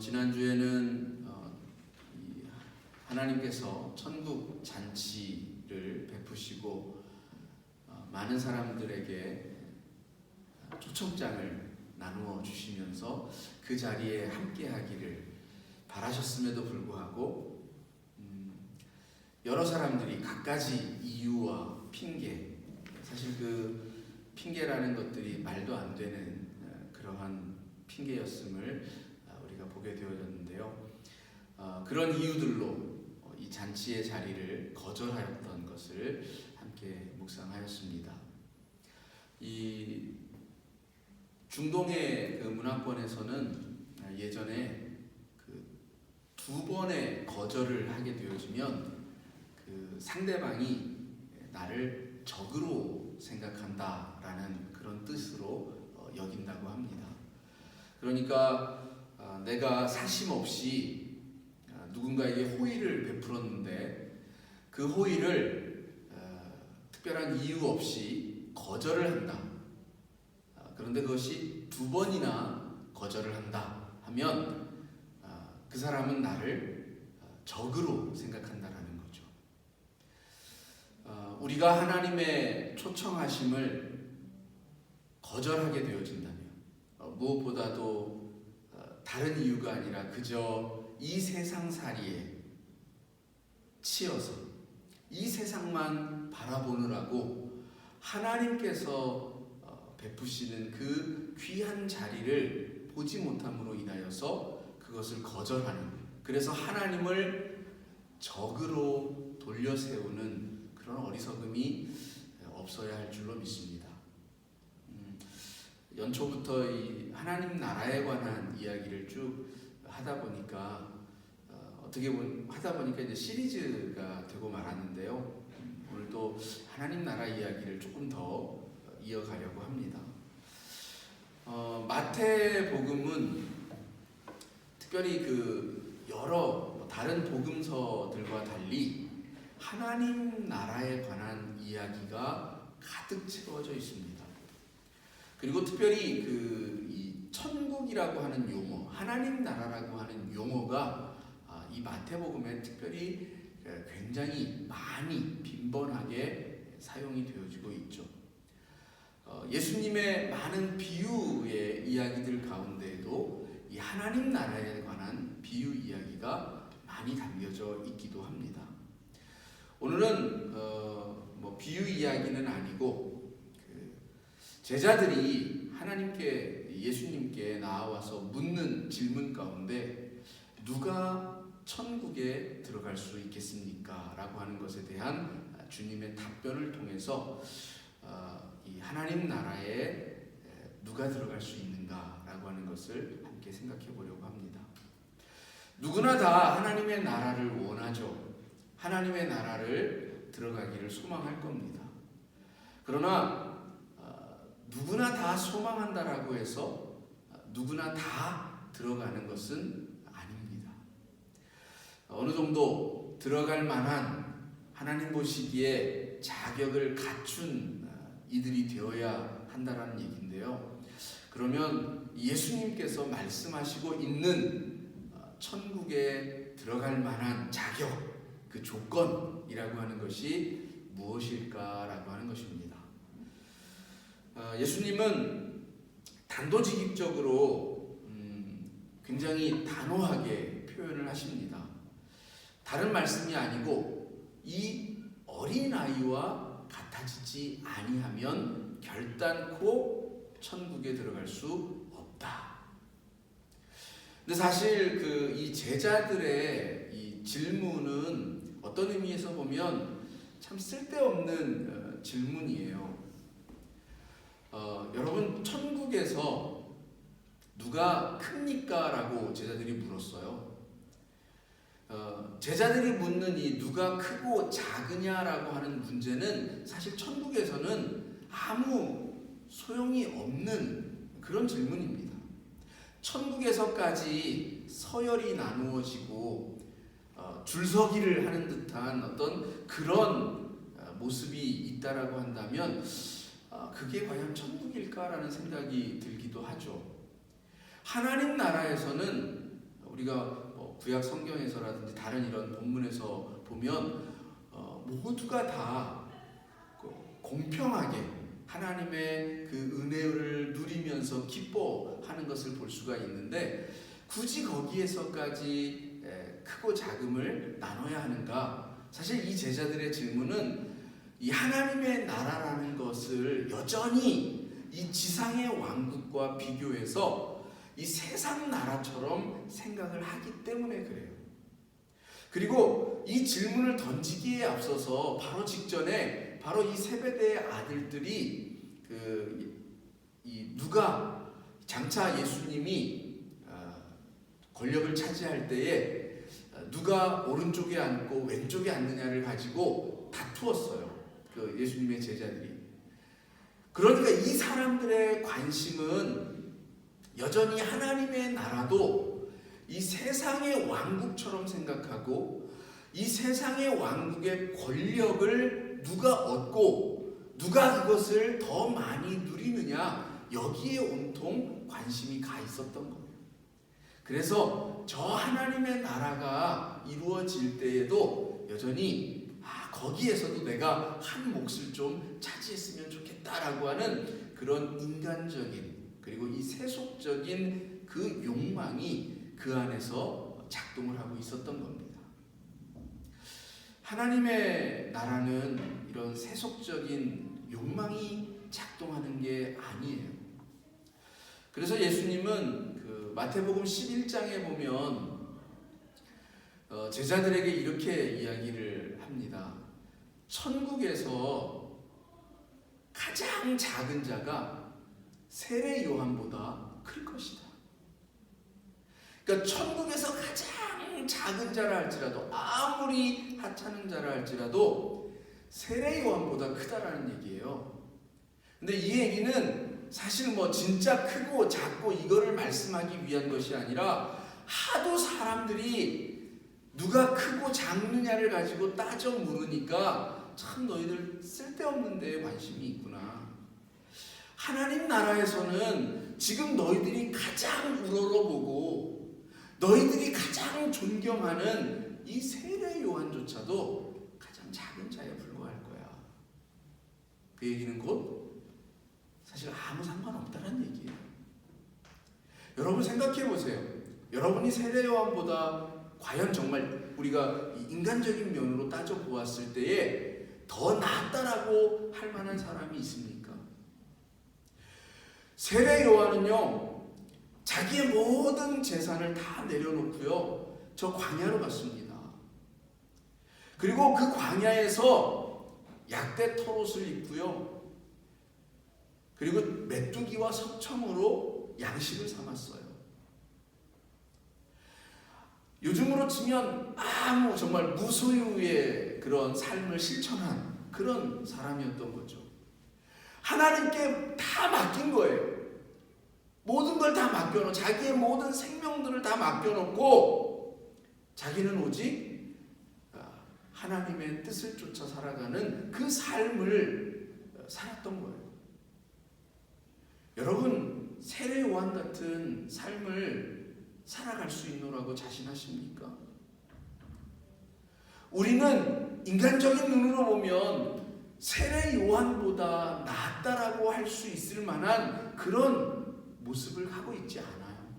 지난주에는 하나님께서 천국 잔치를 베푸시고 많은 사람들에게 초청장을 나누어 주시면서 그 자리에 함께 하기를 바라셨음에도 불구하고 여러 사람들이 갖가지 이유와 핑계, 사실 그 핑계라는 것들이 말도 안 되는 그러한 핑계였음을 우리가 보게 되어졌는데요. 그런 이유들로 이 잔치의 자리를 거절하였던 것을 함께 묵상하였습니다. 이 중동의 그 문화권에서는 예전에 그 두 번의 거절을 하게 되어지면 그 상대방이 나를 적으로 생각한다라는 그런 뜻으로 여긴다고 합니다. 그러니까 내가 사심 없이 누군가에게 호의를 베풀었는데 그 호의를 특별한 이유 없이 거절을 한다. 그런데 그것이 두 번이나 거절을 한다 하면 그 사람은 나를 적으로 생각한다라는 거죠. 우리가 하나님의 초청하심을 거절하게 되어진다면 무엇보다도 다른 이유가 아니라 그저 이 세상살이에 치여서 이 세상만 바라보느라고 하나님께서 베푸시는 그 귀한 자리를 보지 못함으로 인하여서 그것을 거절하는, 그래서 하나님을 적으로 돌려세우는 그런 어리석음이 없어야 할 줄로 믿습니다. 연초부터 이 하나님 나라에 관한 이야기를 쭉 하다 보니까 어떻게 하다 보니까 이제 시리즈가 되고 말았는데요. 오늘도 하나님 나라 이야기를 조금 더 이어가려고 합니다. 마태복음은 특별히 그 여러 다른 복음서들과 달리 하나님 나라에 관한 이야기가 가득 채워져 있습니다. 그리고 특별히 이 천국이라고 하는 용어, 하나님 나라라고 하는 용어가 이 마태복음에 특별히 굉장히 많이 빈번하게 사용이 되어지고 있죠. 예수님의 많은 비유의 이야기들 가운데에도 이 하나님 나라에 관한 비유 이야기가 많이 담겨져 있기도 합니다. 오늘은 비유 이야기는 아니고 제자들이 예수님께 나와서 묻는 질문 가운데 누가 천국에 들어갈 수 있겠습니까? 라고 하는 것에 대한 주님의 답변을 통해서 이 하나님 나라에 누가 들어갈 수 있는가? 라고 하는 것을 함께 생각해 보려고 합니다. 누구나 다 하나님의 나라를 원하죠. 하나님의 나라를 들어가기를 소망할 겁니다. 그러나 누구나 다 소망한다라고 해서 누구나 다 들어가는 것은 아닙니다. 어느 정도 들어갈 만한 하나님 보시기에 자격을 갖춘 이들이 되어야 한다라는 얘기인데요. 그러면 예수님께서 말씀하시고 있는 천국에 들어갈 만한 자격, 그 조건이라고 하는 것이 무엇일까라고 하는 것입니다. 예수님은 단도직입적으로 굉장히 단호하게 표현을 하십니다. 다른 말씀이 아니고 이 어린아이와 같아지지 아니하면 결단코 천국에 들어갈 수 없다. 근데 사실 이 제자들의 이 질문은 어떤 의미에서 보면 참 쓸데없는 질문이에요. 여러분, 천국에서 누가 큽니까? 라고 제자들이 물었어요. 제자들이 묻는 이 누가 크고 작으냐라고 하는 문제는 사실 천국에서는 아무 소용이 없는 그런 질문입니다. 천국에서까지 서열이 나누어지고 줄서기를 하는 듯한 어떤 그런 모습이 있다라고 한다면 그게 과연 천국일까라는 생각이 들기도 하죠. 하나님 나라에서는 우리가 구약 성경에서라든지 다른 이런 본문에서 보면 모두가 다 공평하게 하나님의 그 은혜를 누리면서 기뻐하는 것을 볼 수가 있는데 굳이 거기에서까지 크고 작음을 나눠야 하는가? 사실 이 제자들의 질문은 이 하나님의 나라라는 것을 여전히 이 지상의 왕국과 비교해서 이 세상 나라처럼 생각을 하기 때문에 그래요. 그리고 이 질문을 던지기에 앞서서 바로 직전에 바로 이 세베대의 아들들이 이 누가 장차 예수님이 권력을 차지할 때에 누가 오른쪽에 앉고 왼쪽에 앉느냐를 가지고 다투었어요. 그 예수님의 제자들이. 그러니까 이 사람들의 관심은 여전히 하나님의 나라도 이 세상의 왕국처럼 생각하고 이 세상의 왕국의 권력을 누가 얻고 누가 그것을 더 많이 누리느냐 여기에 온통 관심이 가 있었던 거예요. 그래서 저 하나님의 나라가 이루어질 때에도 여전히 거기에서도 내가 한 몫을 좀 차지했으면 좋겠다라고 하는 그런 인간적인 그리고 이 세속적인 그 욕망이 그 안에서 작동을 하고 있었던 겁니다. 하나님의 나라는 이런 세속적인 욕망이 작동하는 게 아니에요. 그래서 예수님은 그 마태복음 11장에 보면 제자들에게 이렇게 이야기를 합니다. 천국에서 가장 작은 자가 세례 요한보다 클 것이다. 그러니까 천국에서 가장 작은 자라 할지라도 아무리 하찮은 자라 할지라도 세례 요한보다 크다라는 얘기예요. 근데 이 얘기는 사실 진짜 크고 작고 이거를 말씀하기 위한 것이 아니라 하도 사람들이 누가 크고 작느냐를 가지고 따져 물으니까 참 너희들 쓸데없는 데에 관심이 있구나. 하나님 나라에서는 지금 너희들이 가장 우러러보고 너희들이 가장 존경하는 이 세례 요한조차도 가장 작은 자에 불과할 거야. 그 얘기는 곧 사실 아무 상관없다는 얘기예요. 여러분 생각해 보세요. 여러분이 세례 요한보다 과연 정말 우리가 인간적인 면으로 따져 보았을 때에 더 낫다라고 할 만한 사람이 있습니까? 세례 요한은요, 자기의 모든 재산을 다 내려놓고요, 저 광야로 갔습니다. 그리고 그 광야에서 약대 털옷을 입고요, 그리고 메뚜기와 석청으로 양식을 삼았어요. 요즘으로 치면 정말 무소유의 그런 삶을 실천한 그런 사람이었던 거죠. 하나님께 다 맡긴 거예요. 모든 걸 다 맡겨놓고 자기의 모든 생명들을 다 맡겨놓고 자기는 오직 하나님의 뜻을 쫓아 살아가는 그 삶을 살았던 거예요. 여러분 세례 요한 같은 삶을 살아갈 수 있노라고 자신하십니까? 우리는 인간적인 눈으로 보면 세례 요한보다 낫다라고 할 수 있을 만한 그런 모습을 하고 있지 않아요.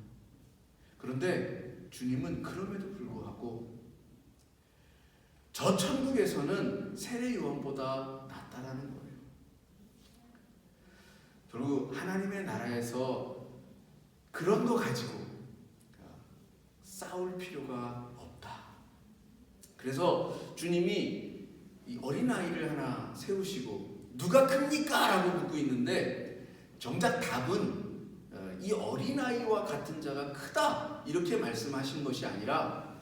그런데 주님은 그럼에도 불구하고 저 천국에서는 세례 요한보다 낫다라는 거예요. 결국 하나님의 나라에서 그런 거 가지고 싸울 필요가 없다. 그래서 주님이 이 어린아이를 하나 세우시고 누가 큽니까? 라고 묻고 있는데 정작 답은 이 어린아이와 같은 자가 크다 이렇게 말씀하신 것이 아니라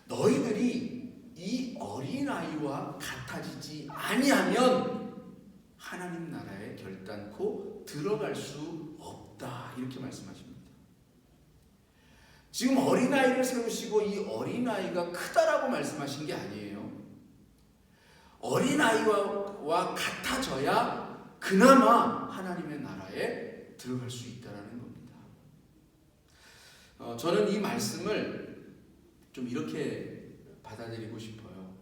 너희들이 이 어린아이와 같아지지 아니하면 하나님 나라에 결단코 들어갈 수 없다 이렇게 말씀하십니다. 지금 어린아이를 세우시고 이 어린아이가 크다라고 말씀하신 게 아니에요. 어린아이와 같아져야 그나마 하나님의 나라에 들어갈 수 있다는 겁니다. 저는 이 말씀을 좀 이렇게 받아들이고 싶어요.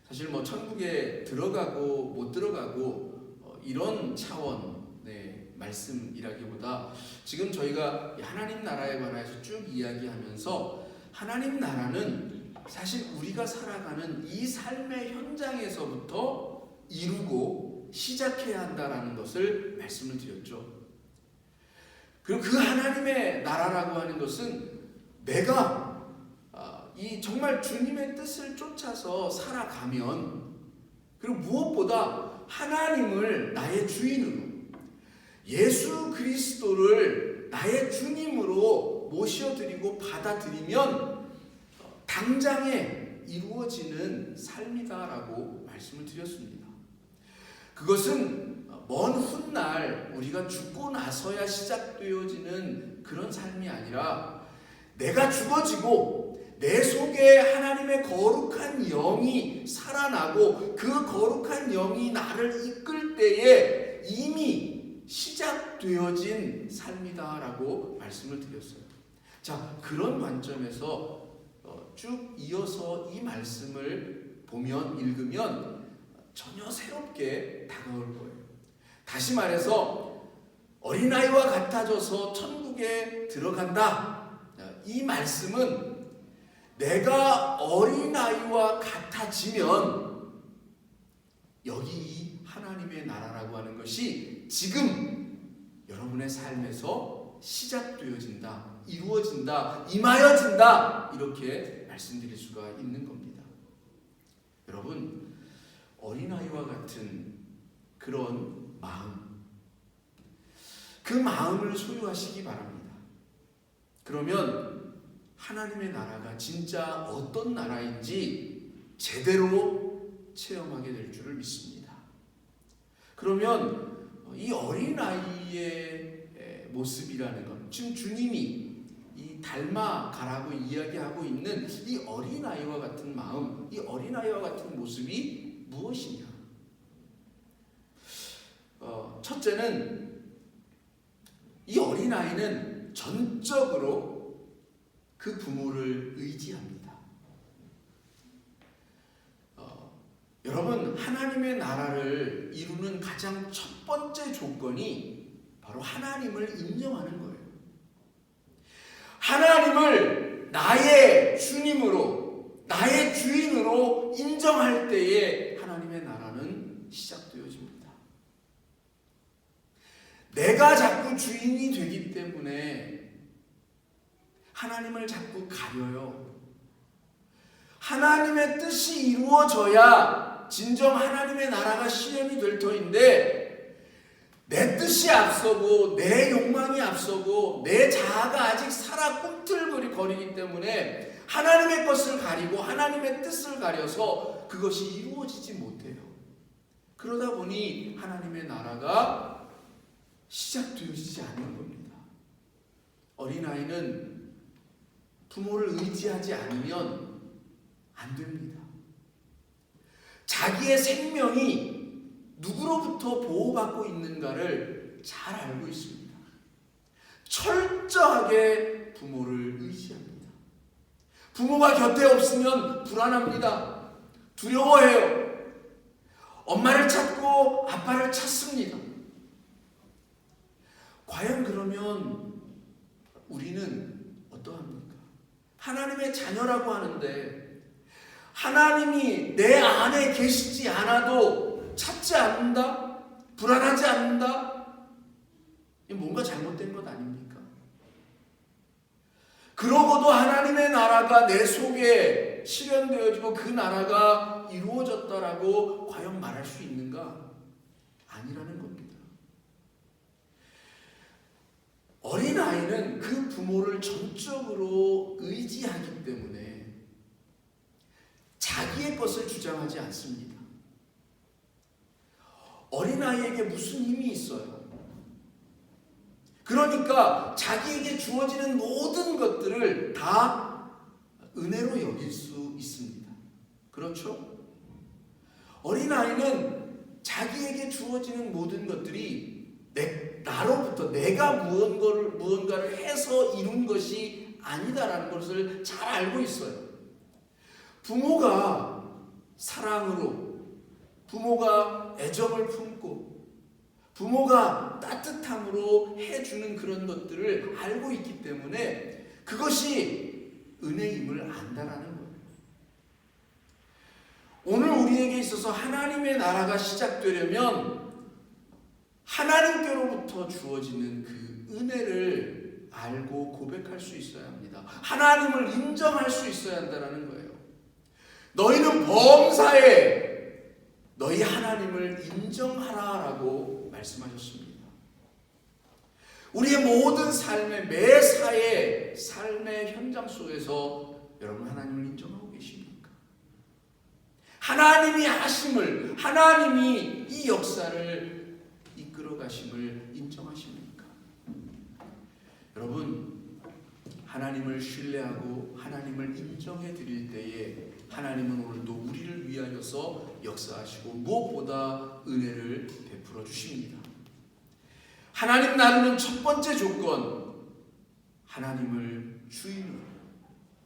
사실 뭐 천국에 들어가고 못 들어가고 이런 차원의 말씀이라기보다 지금 저희가 하나님 나라에 관해서 쭉 이야기하면서 하나님 나라는 사실 우리가 살아가는 이 삶의 현장에서부터 이루고 시작해야 한다라는 것을 말씀을 드렸죠. 그리고 그 하나님의 나라라고 하는 것은 내가 이 정말 주님의 뜻을 쫓아서 살아가면, 그리고 무엇보다 하나님을 나의 주인으로, 예수 그리스도를 나의 주님으로 모셔드리고 받아들이면 당장에 이루어지는 삶이다라고 말씀을 드렸습니다. 그것은 먼 훗날 우리가 죽고 나서야 시작되어지는 그런 삶이 아니라 내가 죽어지고 내 속에 하나님의 거룩한 영이 살아나고 그 거룩한 영이 나를 이끌 때에 이미 시작되어진 삶이다라고 말씀을 드렸어요. 자, 그런 관점에서 쭉 이어서 이 말씀을 보면, 읽으면 전혀 새롭게 다가올 거예요. 다시 말해서 어린아이와 같아져서 천국에 들어간다. 이 말씀은 내가 어린아이와 같아지면 여기 이 하나님의 나라라고 하는 것이 지금 여러분의 삶에서 시작되어진다, 이루어진다, 임하여진다, 이렇게 말씀드릴 수가 있는 겁니다. 여러분, 어린아이와 같은 그런 마음, 그 마음을 소유하시기 바랍니다. 그러면 하나님의 나라가 진짜 어떤 나라인지 제대로 체험하게 될 줄을 믿습니다. 그러면 이 어린아이의 모습이라는 것, 지금 주님이 이 닮아가라고 이야기하고 있는 이 어린아이와 같은 마음, 이 어린아이와 같은 모습이 무엇이냐? 첫째는 이 어린아이는 전적으로 그 부모를 의지합니다. 여러분, 하나님의 나라를 이루는 가장 첫 번째 조건이 바로 하나님을 인정하는 거예요. 하나님을 나의 주님으로, 나의 주인으로 인정할 때에 하나님의 나라는 시작되어집니다. 내가 자꾸 주인이 되기 때문에 하나님을 자꾸 가려요. 하나님의 뜻이 이루어져야 진정 하나님의 나라가 실현이 될 터인데 내 뜻이 앞서고 내 욕망이 앞서고 내 자아가 아직 살아 꿈틀거리기 때문에 하나님의 것을 가리고 하나님의 뜻을 가려서 그것이 이루어지지 못해요. 그러다 보니 하나님의 나라가 시작되어지지 않는 겁니다. 어린아이는 부모를 의지하지 않으면 안 됩니다. 자기의 생명이 누구로부터 보호받고 있는가를 잘 알고 있습니다. 철저하게 부모를 의지합니다. 부모가 곁에 없으면 불안합니다. 두려워해요. 엄마를 찾고 아빠를 찾습니다. 과연 그러면 우리는 어떠합니까? 하나님의 자녀라고 하는데 하나님이 내 안에 계시지 않아도 찾지 않는다? 불안하지 않는다? 뭔가 잘못된 것 아닙니까? 그러고도 하나님의 나라가 내 속에 실현되어지고 그 나라가 이루어졌다라고 과연 말할 수 있는가? 아니라는 겁니다. 어린아이는 그 부모를 전적으로 의지하기 때문에 자기의 것을 주장하지 않습니다. 어린아이에게 무슨 힘이 있어요? 그러니까 자기에게 주어지는 모든 것들을 다 은혜로 여길 수 있습니다. 그렇죠? 어린아이는 자기에게 주어지는 모든 것들이 내 나로부터 내가 무언가를 해서 이룬 것이 아니다라는 것을 잘 알고 있어요. 부모가 사랑으로, 부모가 애정을 품고, 부모가 따뜻함으로 해주는 그런 것들을 알고 있기 때문에 그것이 은혜임을 안다라는 거예요. 오늘 우리에게 있어서 하나님의 나라가 시작되려면 하나님께로부터 주어지는 그 은혜를 알고 고백할 수 있어야 합니다. 하나님을 인정할 수 있어야 한다는 거예요. 너희는 범사에 너희 하나님을 인정하라라고 말씀하셨습니다. 우리의 모든 삶의 매사에 삶의 현장 속에서 여러분 하나님을 인정하고 계십니까? 하나님이 하심을, 하나님이 이 역사를 이끌어 가심을 인정하십니까? 여러분, 하나님을 신뢰하고 하나님을 인정해 드릴 때에 하나님은 오늘도 우리를 위하여서 역사하시고 무엇보다 은혜를 베풀어 주십니다. 하나님 나누는 첫 번째 조건, 하나님을 주인으로,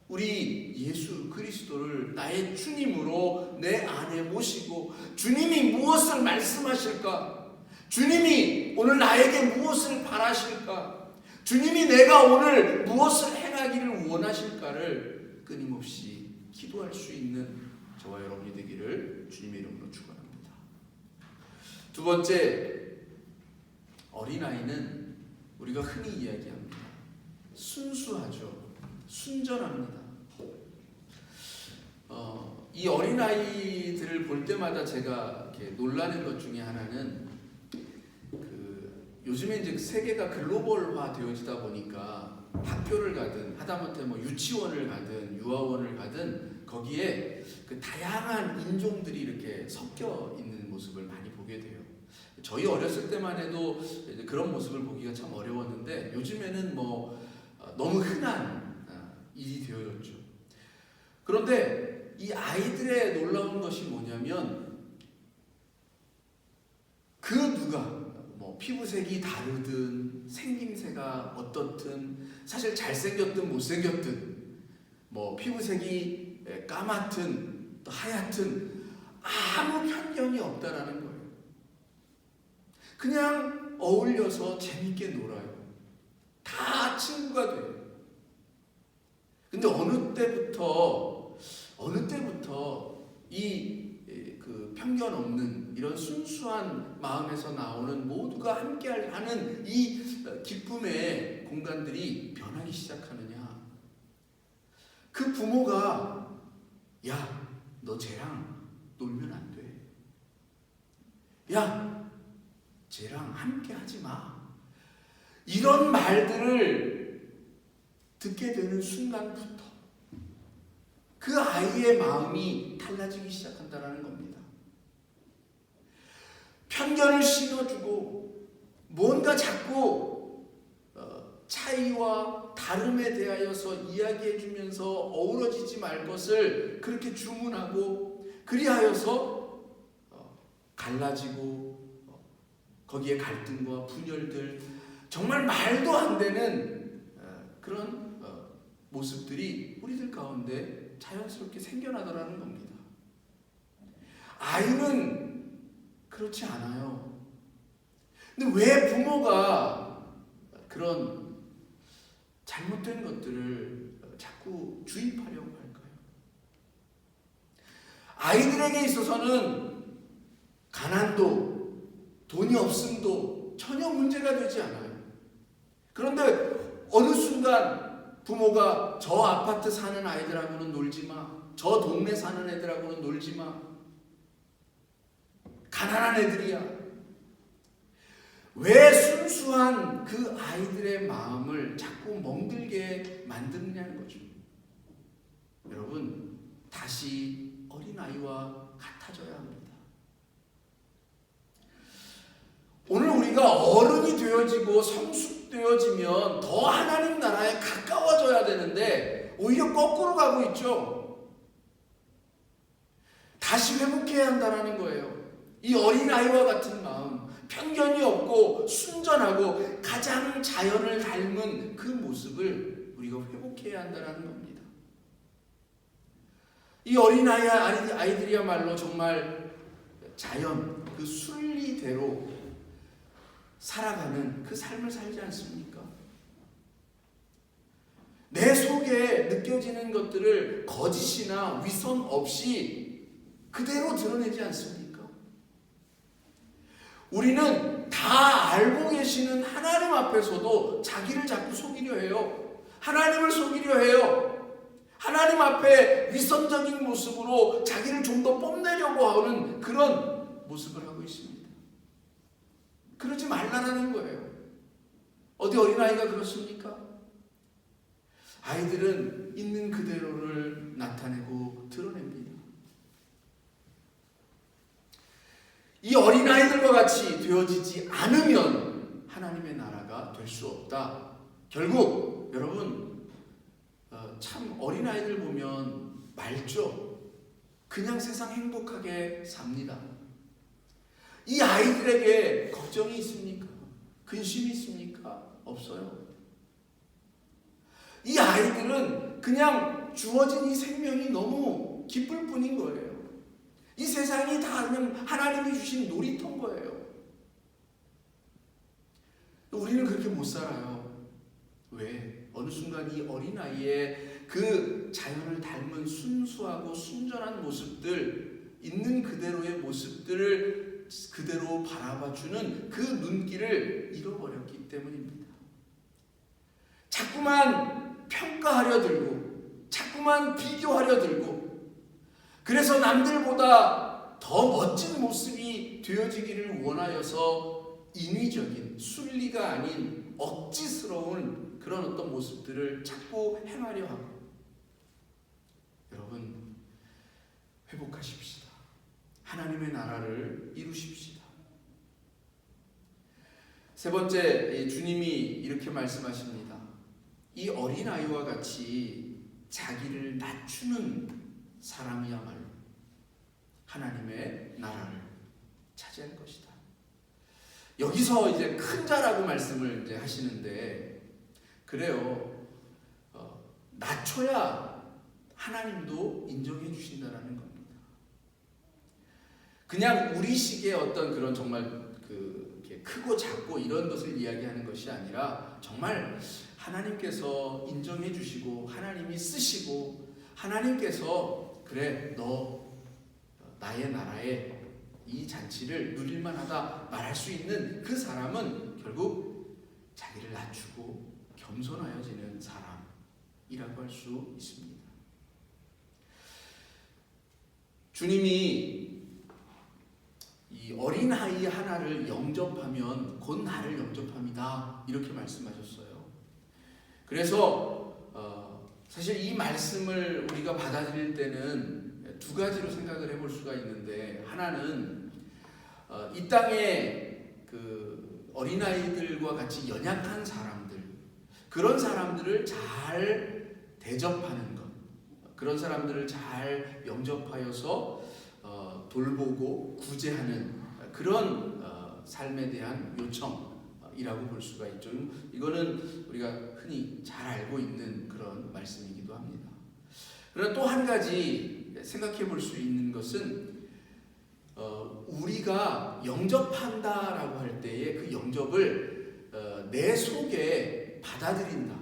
우리 예수 그리스도를 나의 주님으로 내 안에 모시고 주님이 무엇을 말씀하실까? 주님이 오늘 나에게 무엇을 바라실까? 주님이 내가 오늘 무엇을 행하기를 원하실까를 끊임없이 기도할 수 있는 저와 여러분이 되기를 주님의 이름으로 축원합니다. 두 번째, 어린아이는 우리가 흔히 이야기합니다. 순수하죠. 순전합니다. 이 어린아이들을 볼 때마다 제가 이렇게 놀라는 것 중에 하나는 요즘에 이제 세계가 글로벌화 되어지다 보니까 학교를 가든 하다못해 뭐 유치원을 가든 유아원을 가든 거기에 그 다양한 인종들이 이렇게 섞여 있는 모습을 많이 보게 돼요. 저희 어렸을 때만 해도 그런 모습을 보기가 참 어려웠는데 요즘에는 뭐 너무 흔한 일이 되어졌죠. 그런데 이 아이들의 놀라운 것이 뭐냐면 그 누가 뭐 피부색이 다르든 생김새가 어떻든 사실 잘생겼든 못생겼든 뭐 피부색이 까맣든 또 하얗든 아무 편견이 없다라는 거예요. 그냥 어울려서 재밌게 놀아요. 다 친구가 돼요. 근데 어느 때부터 그 편견 없는 이런 순수한 마음에서 나오는 모두가 함께하는 이 기쁨의 공간들이 변하기 시작하느냐? 그 부모가 야, 너 쟤랑 놀면 안 돼. 야, 쟤랑 함께하지 마. 이런 말들을 듣게 되는 순간부터 그 아이의 마음이 달라지기 시작한다는 겁니다. 편견을 심어주고 뭔가 자꾸 차이와 다름에 대하여서 이야기해주면서 어우러지지 말 것을 그렇게 주문하고 그리하여서 갈라지고 거기에 갈등과 분열들 정말 말도 안 되는 그런 모습들이 우리들 가운데 자연스럽게 생겨나더라는 겁니다. 아이는 그렇지 않아요. 근데 왜 부모가 그런 잘못된 것들을 자꾸 주입하려고 할까요? 아이들에게 있어서는 가난도 돈이 없음도 전혀 문제가 되지 않아요. 그런데 어느 순간 부모가 저 아파트 사는 아이들하고는 놀지 마. 저 동네 사는 애들하고는 놀지 마. 가난한 애들이야. 왜 순수한 그 아이들의 마음을 자꾸 멍들게 만드느냐는 거죠. 여러분, 다시 어린아이와 같아져야 합니다. 오늘 우리가 어른이 되어지고 성숙되어지면 더 하나님 나라에 가까워져야 되는데 오히려 거꾸로 가고 있죠. 다시 회복해야 한다는 거예요. 이 어린아이와 같은 마음, 편견이 없고 순전하고 가장 자연을 닮은 그 모습을 우리가 회복해야 한다는 겁니다. 이 아이들이야말로 정말 자연, 그 순리대로 살아가는 그 삶을 살지 않습니까? 내 속에 느껴지는 것들을 거짓이나 위선 없이 그대로 드러내지 않습니까? 우리는 다 알고 계시는 하나님 앞에서도 자기를 자꾸 속이려 해요. 하나님을 속이려 해요. 하나님 앞에 위선적인 모습으로 자기를 좀 더 뽐내려고 하는 그런 모습을 하고 있습니다. 그러지 말라는 거예요. 어디 어린아이가 그렇습니까? 아이들은 있는 그대로를 나타내고 드러냅니다. 이 어린아이들과 같이 되어지지 않으면 하나님의 나라가 될 수 없다. 결국 여러분 참 어린아이들 보면 맑죠. 그냥 세상 행복하게 삽니다. 이 아이들에게 걱정이 있습니까? 근심이 있습니까? 없어요. 이 아이들은 그냥 주어진 이 생명이 너무 기쁠 뿐인 거예요. 이 세상이 다 그냥 하나님이 주신 놀이터인 거예요. 우리는 그렇게 못 살아요. 왜? 어느 순간 이 어린아이의 그 자연을 닮은 순수하고 순전한 모습들, 있는 그대로의 모습들을 그대로 바라봐주는 그 눈길을 잃어버렸기 때문입니다. 자꾸만 평가하려 들고, 자꾸만 비교하려 들고, 그래서 남들보다 더 멋진 모습이 되어지기를 원하여서 인위적인, 순리가 아닌 억지스러운 그런 어떤 모습들을 자꾸 행하려 하고, 여러분 회복하십시다. 하나님의 나라를 이루십시다. 세 번째, 주님이 이렇게 말씀하십니다. 이 어린아이와 같이 자기를 낮추는 사람이야말로 하나님의 나라를 차지할 것이다. 여기서 이제 큰 자라고 말씀을 이제 하시는데, 그래요. 낮춰야 하나님도 인정해 주신다라는 겁니다. 그냥 우리식의 어떤 그런 정말 크고 작고 이런 것을 이야기하는 것이 아니라 정말 하나님께서 인정해 주시고 하나님이 쓰시고 하나님께서 그래 너 나의 나라에 이 잔치를 누릴만하다 말할 수 있는 그 사람은 결국 자기를 낮추고 겸손하여지는 사람이라고 할 수 있습니다. 주님이 이 어린아이 하나를 영접하면 곧 나를 영접합니다. 이렇게 말씀하셨어요. 그래서 사실 이 말씀을 우리가 받아들일 때는 두 가지로 생각을 해볼 수가 있는데, 하나는 이 땅에 그 어린아이들과 같이 연약한 사람들, 그런 사람들을 잘 대접하는 것, 그런 사람들을 잘 영접하여서 돌보고 구제하는 그런 삶에 대한 요청이라고 볼 수가 있죠. 이거는 우리가 흔히 잘 알고 있는 그런 말씀이기도 합니다. 그러나 또 한 가지 생각해 볼 수 있는 것은 우리가 영접한다라고 할 때에 그 영접을 내 속에 받아들인다.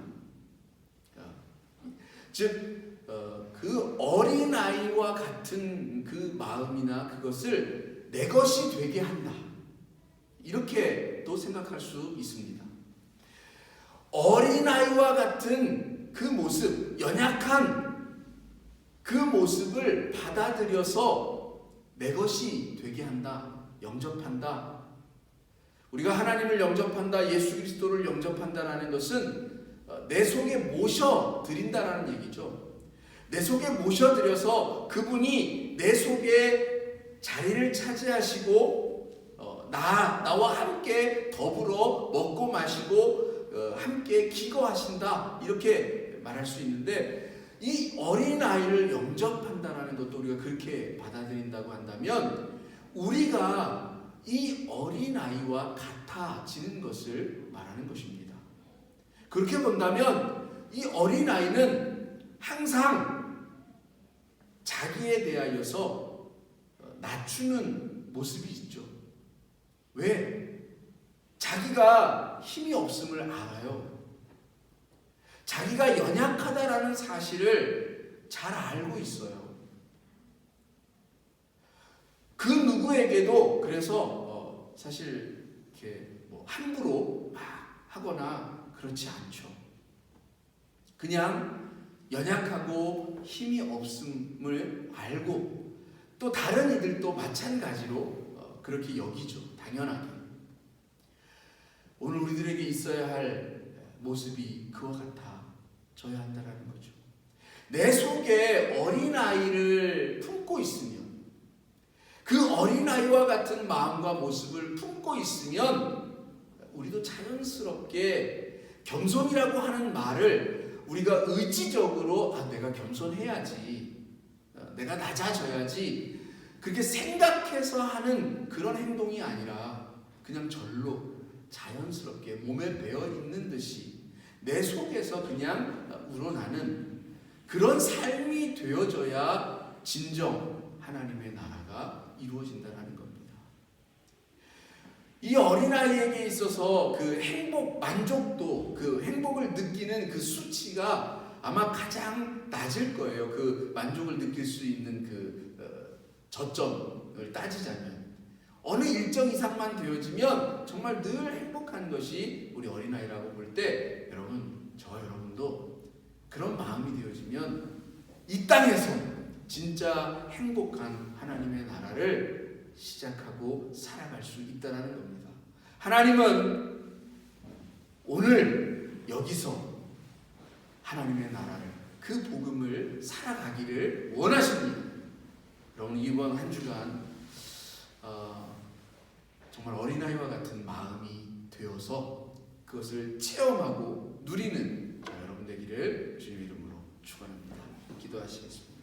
즉 그 어린아이와 같은 그 마음이나 그것을 내 것이 되게 한다. 이렇게 또 생각할 수 있습니다. 어린아이와 같은 그 모습, 연약한 그 모습을 받아들여서 내 것이 되게 한다. 영접한다. 우리가 하나님을 영접한다, 예수 그리스도를 영접한다라는 것은 내 속에 모셔드린다라는 얘기죠. 내 속에 모셔드려서 그분이 내 속에 자리를 차지하시고 나와 함께 더불어 먹고 마시고 함께 기거하신다, 이렇게 말할 수 있는데, 이 어린아이를 영접한다라는 것도 우리가 그렇게 받아들인다고 한다면 우리가 이 어린아이와 같아지는 것을 말하는 것입니다. 그렇게 본다면 이 어린아이는 항상 자기에 대하여서 낮추는 모습이 있죠. 왜? 자기가 힘이 없음을 알아요. 자기가 연약하다라는 사실을 잘 알고 있어요. 그 누구에게도 그래서 사실 이렇게 함부로 막 하거나 그렇지 않죠. 그냥 연약하고 힘이 없음을 알고 또 다른 이들도 마찬가지로 그렇게 여기죠. 당연하게. 오늘 우리들에게 있어야 할 모습이 그와 같아져야 한다는 거죠. 내 속에 어린아이를 품고 있으면, 그 어린아이와 같은 마음과 모습을 품고 있으면 우리도 자연스럽게 겸손이라고 하는 말을 우리가 의지적으로 내가 겸손해야지, 내가 낮아져야지 그렇게 생각해서 하는 그런 행동이 아니라 그냥 절로 자연스럽게 몸에 배어 있는 듯이 내 속에서 그냥 우러나는 그런 삶이 되어져야 진정 하나님의 나라가 이루어진다는 겁니다. 이 어린아이에게 있어서 그 행복, 만족도, 그 행복을 느끼는 그 수치가 아마 가장 낮을 거예요. 그 만족을 느낄 수 있는 그 저점을 따지자면. 어느 일정 이상만 되어지면 정말 늘 행복한 것이 우리 어린아이라고 볼 때 여러분, 저 여러분도 그런 마음이 되어지면 이 땅에서 진짜 행복한 하나님의 나라를 시작하고 살아갈 수 있다는 겁니다. 하나님은 오늘 여기서 하나님의 나라를, 그 복음을 살아가기를 원하십니다. 여러분, 이번 한 주간 정말 어린아이와 같은 마음이 되어서 그것을 체험하고 누리는 여러분 되기를 주님 이름으로 축원합니다. 기도하시겠습니다.